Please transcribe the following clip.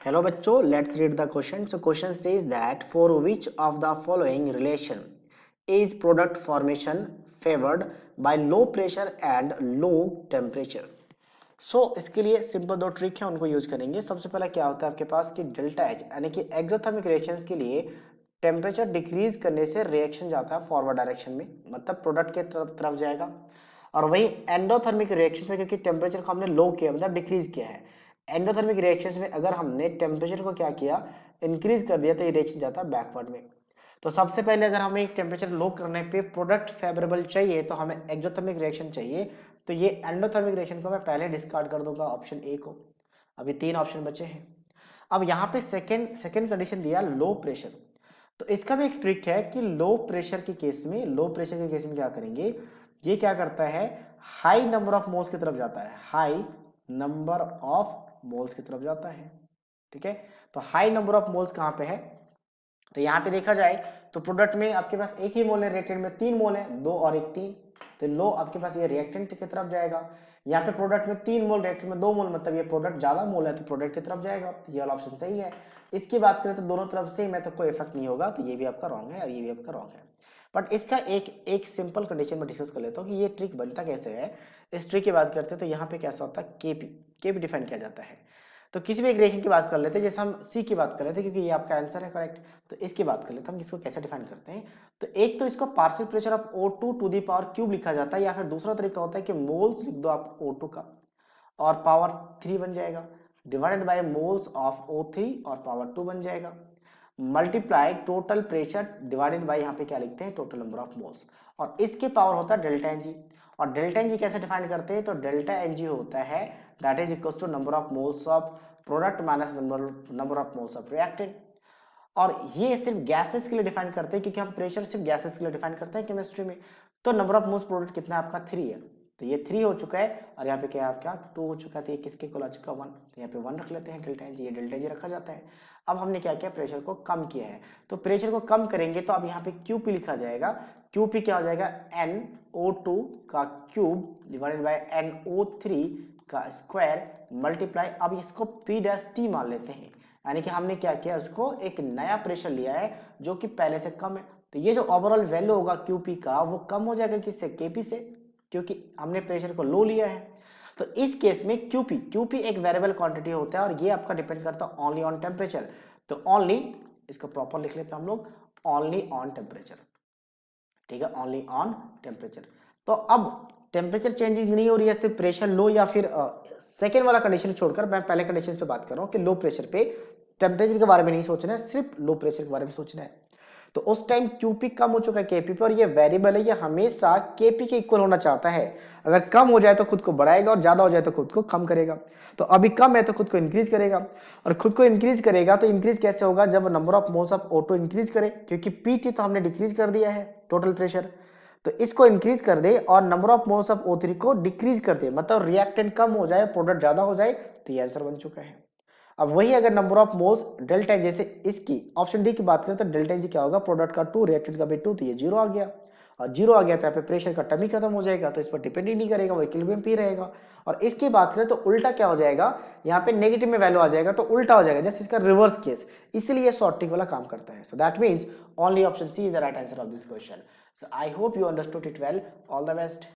Hello बच्चों, let's read the question. So question says that for which of the following relation is product formation favored by low pressure and low temperature? इसके लिए simple दो trick है, उनको use करेंगे। सबसे पहला क्या होता है आपके पास कि डेल्टा एच यानी कि एक्सोथर्मिक रिएक्शंस के लिए टेम्परेचर डिक्रीज करने से रिएक्शन जाता है फॉरवर्ड डायरेक्शन में, मतलब प्रोडक्ट के तरफ जाएगा। और वही एंडोथर्मिक रिएक्शंस में क्योंकि टेम्परेचर को हमने लो किया, मतलब डिक्रीज किया है, एंडोथर्मिक रिएक्शंस में अगर हमने टेम्परेचर को क्या किया, इंक्रीज कर दिया, तो ये रिएक्शन जाता है बैकवर्ड में। तो सबसे पहले अगर हमें टेम्परेचर लो करने पे प्रोडक्ट फेवरेबल चाहिए तो हमें एक्सोथर्मिक रिएक्शन चाहिए। तो ये एंडोथर्मिक रिएक्शन को मैं पहले डिस्कार्ड कर दूंगा ऑप्शन ए को। अभी 3 ऑप्शन बचे हैं। अब यहाँ पे सेकेंड कंडीशन दिया लो प्रेशर। तो इसका भी एक ट्रिक है कि लो प्रेशर के केस में क्या करेंगे, ये क्या करता है, हाई नंबर ऑफ मोल्स की तरफ जाता है, हाई नंबर ऑफ मोल्स की तरफ जाता है। ठीक है, तो हाई नंबर ऑफ मोल्स कहां पे है, तो यहां पे देखा जाए तो प्रोडक्ट में आपके पास एक ही मोल है, रिएक्टेंट में 3 मोल है, 2 और 1 3। तो लो आपके पास ये रिएक्टेंट की तरफ जाएगा। यहाँ पे प्रोडक्ट में 3 मोल, रिएक्टेंट में 2 मोल, मतलब ये प्रोडक्ट ज्यादा मोल है तो प्रोडक्ट की तरफ जाएगा। ये वाला ऑप्शन सही है। इसकी बात करें तो दोनों तरफ से मैं तो कोई इफेक्ट नहीं होगा, तो ये भी आपका रॉन्ग है और ये भी आपका रॉन्ग है। बट इसका एक सिंपल कंडीशन में डिस्कस कर लेता हूँ कि ये ट्रिक बनता कैसे है। इस ट्रिक की बात करते हैं तो यहाँ पे कैसा होता है, केपी डिफाइन किया जाता है। तो किसी भी एक रिएक्शन की बात कर लेते हैं, जैसे हम सी की बात कर लेते हैं क्योंकि ये आपका आंसर है करेक्ट। तो इसकी बात कर लेते हैं हम, इसको कैसे डिफाइन करते हैं। तो एक तो इसको partial pressure of O2 to the power cube लिखा जाता है, या फिर दूसरा तरीका होता है कि मोल्स लिख दो आप O2 का और पावर 3 बन जाएगा, divided by moles of O3 और पावर 2 बन जाएगा, multiply total pressure divided by यहाँ पे क्या लिखते हैं, टोटल नंबर ऑफ मोल्स, और इसके पावर होता है डेल्टा एनजी। और डेल्टा एनजी कैसे डिफाइन करते हैं, तो डेल्टा एनजी होता है that is equal to number of moles of product minus number of moles of reactant. और ये सिर्फ गैसेस के लिए डिफाइन करते हैं क्योंकि हम प्रेशर सिर्फ गैसेस के लिए डिफाइन करते हैं केमिस्ट्री में। तो नंबर ऑफ मोल्स प्रोडक्ट कितना है आपका, 3 है। तो ये 3 हो चुका है और यहाँ पे क्या है आपका 2 हो चुका है, तो ये किसके इक्वल आ चुका 1। तो यहाँ पे 1 रख लेते हैं, डेल्टा एनजी, ये डेल्टा जी रखा जाता है। अब हमने क्या किया, प्रेशर को कम किया है। तो प्रेशर को कम करेंगे तो अब यहाँ पे क्यूपी लिखा जाएगा। क्यूपी क्या हो जाएगा, NO2 का क्यूब डिवाइडेड बाय NO3 का स्क्वायर मल्टीप्लाई, अब इसको P डैश टी मान लेते हैं, यानी कि हमने क्या किया, उसको एक नया प्रेशर लिया है जो कि पहले से कम है। तो ये जो ओवरऑल वैल्यू होगा क्यूपी का वो कम हो जाएगा किससे, केपी से, क्योंकि हमने प्रेशर को लो लिया है। तो इस केस में क्यूपी एक वेरिएबल क्वांटिटी होता है और ये आपका डिपेंड करता है ओनली ऑन टेम्परेचर। तो ओनली, इसको प्रॉपर लिख लेते हैं हम लोग, ओनली ऑन टेम्परेचर। ठीक है, ओनली ऑन टेम्परेचर। तो अब टेम्परेचर चेंजिंग नहीं हो रही है, सिर्फ प्रेशर लो, या फिर सेकेंड वाला कंडीशन छोड़कर मैं पहले कंडीशन पे बात कर रहा हूँ कि लो प्रेशर पे टेम्परेचर के बारे में नहीं सोचना है, सिर्फ लो प्रेशर के बारे में सोचना है। तो उस टाइम क्यूपी कम हो चुका है केपी पे, और ये वेरिएबल है, ये हमेशा केपी के इक्वल होना चाहता है। अगर कम हो जाए तो खुद को बढ़ाएगा और ज्यादा हो जाए तो खुद को कम करेगा। तो अभी कम है तो खुद को इंक्रीज करेगा, और खुद को इंक्रीज करेगा तो इंक्रीज कैसे होगा, जब number of moles of O2 increase करे, क्योंकि पीटी तो हमने डिक्रीज कर दिया है टोटल प्रेशर। तो इसको इंक्रीज कर दे और number of moles of O3 को डिक्रीज कर दे, मतलब रिएक्टेंट कम हो जाए, प्रोडक्ट ज्यादा हो जाए, तो ये आंसर बन चुका है। अब वही अगर नंबर ऑफ मोल्स डेल्टा, जैसे इसकी ऑप्शन डी की बात करें तो डेल्टा जी क्या होगा, प्रोडक्ट का 2 रिएक्टेंट का भी 2, तो ये 0 आ गया। और 0 आ गया तो यहाँ पे प्रेशर का टर्म ही खत्म हो जाएगा, तो इस पर डिपेंड ही नहीं करेगा, वो इक्विलिब्रियम पे रहेगा। और इसकी बात करें तो उल्टा क्या हो जाएगा, यहाँ पे नेगेटिव में वैल्यू आ जाएगा तो उल्टा हो जाएगा, जैसे इसका रिवर्स केस। इसलिए सॉर्टिंग वाला काम करता है। So that means only option C is the right answer of this question. So I hope you understood it well. All the best.